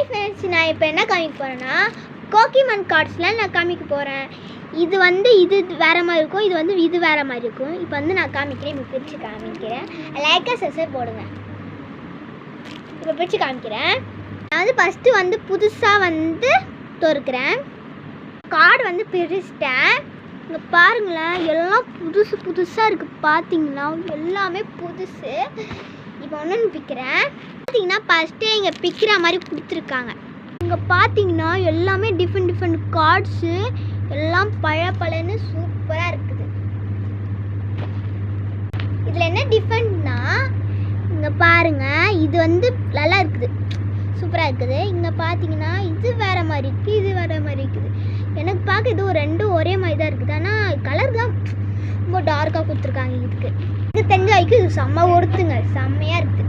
Friends, நான் இப்போ என்ன காமிக்க போகிறேன்னா போக்கிமான் கார்ட்ஸில் நான் காமிக்க போகிறேன். இது வந்து இது வேறு மாதிரி இருக்கும், இது வந்து இது வேறு மாதிரி இருக்கும். இப்போ வந்து நான் காமிக்கிறேன், இப்போ பிரித்து காமிக்கிறேன். லைக்காக சப்ஸ்கிரைப் போடுங்க. இப்போ பிரித்து காமிக்கிறேன். நான் வந்து ஃபஸ்ட்டு வந்து புதுசாக வந்து திறக்கிறேன். கார்டு வந்து பிரிச்சிட்டேன். இங்கே பாருங்களேன், எல்லாம் புதுசு புதுசாக இருக்குது. பார்த்தீங்களா, எல்லாமே புதுசு. இப்போ ஒன்று பிக்கிறேன். பார்த்தீங்கன்னா ஃபஸ்ட்டே இங்கே பிக்கிற மாதிரி கொடுத்துருக்காங்க. இங்கே பார்த்தீங்கன்னா எல்லாமே டிஃப்ரெண்ட் கார்ட்ஸு, எல்லாம் பழன்னு சூப்பராக இருக்குது. இதில் என்ன டிஃப்ரெண்ட்னா, இங்கே பாருங்கள், இது வந்து நல்லா இருக்குது, சூப்பராக இருக்குது. இங்கே பார்த்தீங்கன்னா இது வேறு மாதிரி இருக்குது, இது வேறு மாதிரி இருக்குது. எனக்கு பார்க்க இது ரெண்டும் ஒரே மாதிரி தான் இருக்குது. ஆனால் கலர் தான் ரொம்ப டார்க்காக கொடுத்துருக்காங்க. இதுக்கு தெரிஞ்ச வரைக்கும் இது செம்ம ஒருத்துங்க, செம்மையாக இருக்குது.